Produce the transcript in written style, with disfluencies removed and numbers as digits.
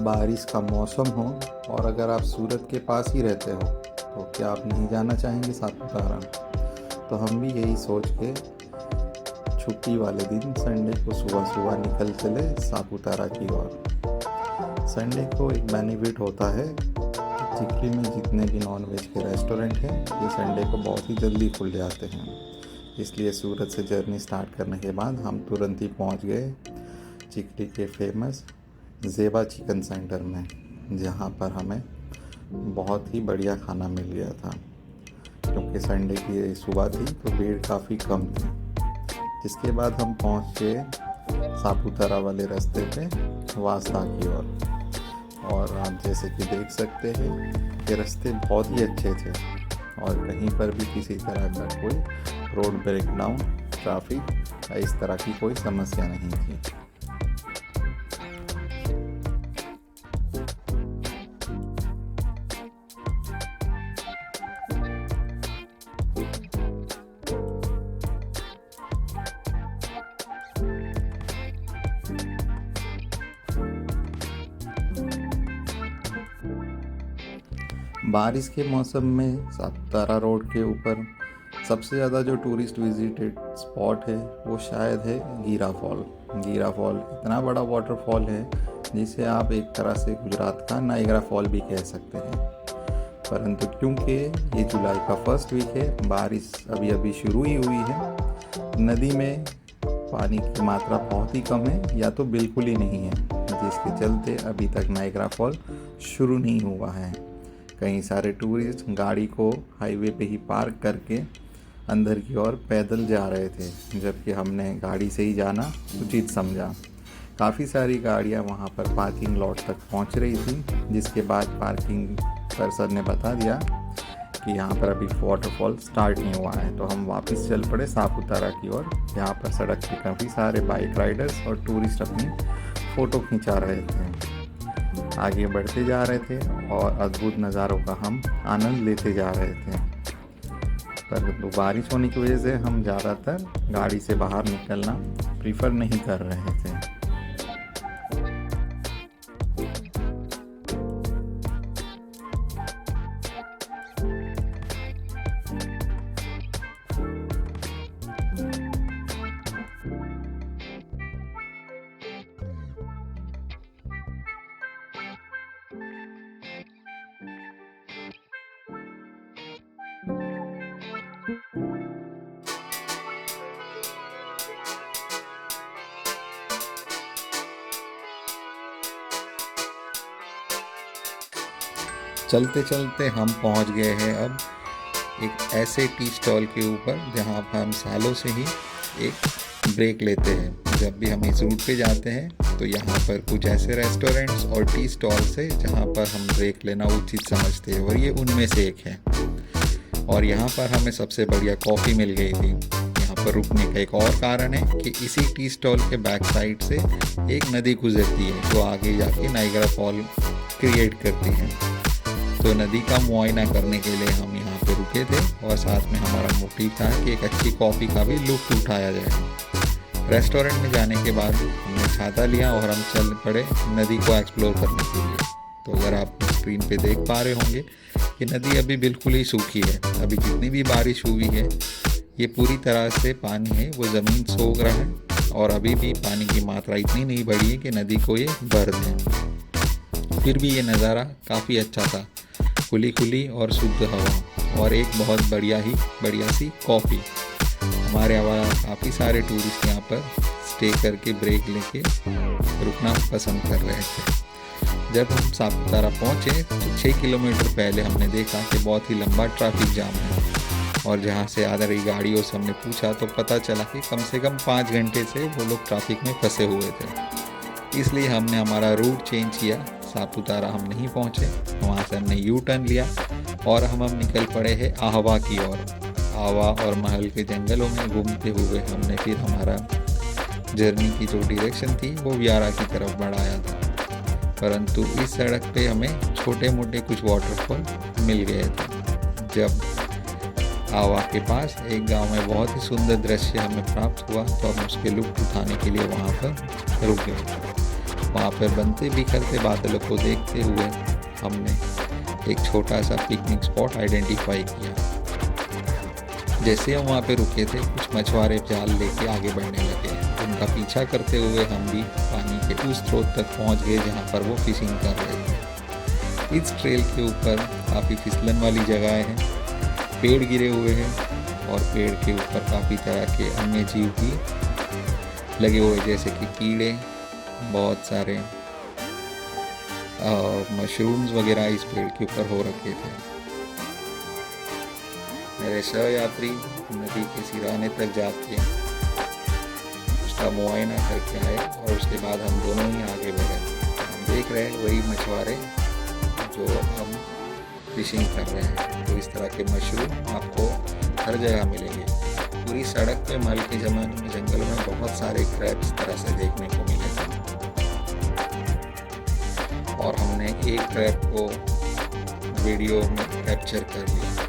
बारिश का मौसम हो और अगर आप सूरत के पास ही रहते हो तो क्या आप नहीं जाना चाहेंगे सापुतारा। तो हम भी यही सोच के छुट्टी वाले दिन संडे को सुबह सुबह निकल चले सापुतारा की ओर। संडे को एक बेनिफिट होता है, चिखली में जितने भी नॉनवेज के रेस्टोरेंट हैं ये संडे को बहुत ही जल्दी खुल जाते हैं। इसलिए सूरत से जर्नी स्टार्ट करने के बाद हम तुरंत ही पहुंच गए चिखली के फेमस ज़ेबा चिकन सेंटर में, जहां पर हमें बहुत ही बढ़िया खाना मिल गया था। क्योंकि संडे की सुबह थी तो भीड़ काफ़ी कम थी। जिसके बाद हम पहुँचे सापुतारा वाले रास्ते पे वास्ता की ओर। और आप जैसे कि देख सकते हैं ये रास्ते बहुत ही अच्छे थे और कहीं पर भी किसी तरह का कोई रोड ब्रेकडाउन, ट्रैफिक इस तरह की कोई समस्या नहीं थी। बारिश के मौसम में सापुतारा रोड के ऊपर सबसे ज़्यादा जो टूरिस्ट विजिटेड स्पॉट है वो शायद है गीरा फॉल। गीरा फॉल इतना बड़ा वाटरफॉल है जिसे आप एक तरह से गुजरात का नायग्रा फॉल भी कह सकते हैं। परंतु क्योंकि ये जुलाई का फर्स्ट वीक है, बारिश अभी अभी शुरू ही हुई है, नदी में पानी की मात्रा बहुत ही कम है या तो बिल्कुल ही नहीं है, जिसके चलते अभी तक नायग्रा फॉल शुरू नहीं हुआ है। कई सारे टूरिस्ट गाड़ी को हाईवे पे ही पार्क करके अंदर की ओर पैदल जा रहे थे, जबकि हमने गाड़ी से ही जाना उचित समझा। काफ़ी सारी गाड़ियां वहां पर पार्किंग लॉट तक पहुंच रही थी, जिसके बाद पार्किंग पर्सन ने बता दिया कि यहाँ पर अभी वाटरफॉल स्टार्ट नहीं हुआ है। तो हम वापस चल पड़े सापुतारा की ओर। यहाँ पर सड़क पे काफ़ी सारे बाइक राइडर्स और टूरिस्ट अपनी फ़ोटो खिंचा रहे थे। आगे बढ़ते जा रहे थे और अद्भुत नज़ारों का हम आनंद लेते जा रहे थे। पर बारिश होने की वजह से हम ज़्यादातर गाड़ी से बाहर निकलना प्रीफर नहीं कर रहे थे। चलते चलते हम पहुंच गए हैं अब एक ऐसे टी स्टॉल के ऊपर जहां पर हम सालों से ही एक ब्रेक लेते हैं। जब भी हम इस रूट पे जाते हैं तो यहाँ पर कुछ ऐसे रेस्टोरेंट्स और टी स्टॉल से जहाँ पर हम ब्रेक लेना उचित समझते हैं, और ये उनमें से एक है। और यहाँ पर हमें सबसे बढ़िया कॉफ़ी मिल गई थी। यहाँ पर रुकने का एक और कारण है कि इसी टी स्टॉल के बैक साइड से एक नदी गुजरती है जो आगे जाके नायग्रा फॉल क्रिएट करती है। तो नदी का मुआयना करने के लिए हम यहाँ पे रुके थे और साथ में हमारा मोटिव था कि एक अच्छी कॉफ़ी का भी लुत्फ़ उठाया जाए। रेस्टोरेंट में जाने के बाद हमने छाता लिया और हम चल पड़े नदी को एक्सप्लोर करने के लिए। तो अगर आप स्क्रीन पे देख पा रहे होंगे कि नदी अभी बिल्कुल ही सूखी है। अभी जितनी भी बारिश हुई है ये पूरी तरह से पानी है वो ज़मीन सोख रहा है और अभी भी पानी की मात्रा इतनी नहीं बढ़ी है कि नदी को ये भर दे। फिर भी ये नज़ारा काफ़ी अच्छा था, खुली खुली और शुद्ध हवा और एक बहुत बढ़िया सी कॉफ़ी। हमारे अलावा काफ़ी सारे टूरिस्ट यहाँ पर स्टे करके ब्रेक लेके रुकना पसंद कर रहे थे। जब हम सापुतारा पहुँचे तो 6 किलोमीटर पहले हमने देखा कि बहुत ही लंबा ट्रैफिक जाम है, और जहाँ से आ रही गाड़ियों से हमने पूछा तो पता चला कि कम से कम 5 घंटे से वो लोग ट्रैफिक में फंसे हुए थे। इसलिए हमने हमारा रूट चेंज किया। सापुतारा हम नहीं पहुँचे, वहाँ से हमने यू टर्न लिया और हम निकल पड़े हैं आहवा की ओर। आहवा और महल के जंगलों में घूमते हुए हमने फिर हमारा जर्नी की जो डायरेक्शन थी वो व्यारा की तरफ बढ़ाया था। परंतु इस सड़क पे हमें छोटे मोटे कुछ वाटरफॉल मिल गए थे। जब आहवा के पास एक गांव में बहुत ही सुंदर दृश्य हमें प्राप्त हुआ तो हम उसके लुत्फ़ उठाने के लिए वहाँ पर रुक गए वहाँ पर बनते बिखरते बादलों को देखते हुए हमने एक छोटा सा पिकनिक स्पॉट आइडेंटिफाई किया। जैसे हम वहाँ पे रुके थे, कुछ मछुआरे जाल लेके आगे बढ़ने लगे। उनका पीछा करते हुए हम भी पानी के उस स्रोत तक पहुँच गए जहाँ पर वो फिशिंग कर रहे थे। इस ट्रेल के ऊपर काफ़ी फिसलन वाली जगह है, पेड़ गिरे हुए हैं और पेड़ के ऊपर काफ़ी तरह के अन्य जीव भी लगे हुए, जैसे कि कीड़े, बहुत सारे मशरूम्स वगैरह इस पेड़ के ऊपर हो रखे थे। मेरे सहयात्री नदी के सिराने तक जाके उसका मुआयना करके आए और उसके बाद हम दोनों ही आगे बढ़े। हम देख रहे हैं वही मछुआरे जो हम फिशिंग कर रहे हैं। तो इस तरह के मशरूम आपको हर जगह मिलेंगे। पूरी सड़क पे मल के ज़माने में जंगल में बहुत सारे क्रैब इस तरह से देखने को मिले थे और हमने एक क्रैब को वीडियो में कैप्चर कर लिया।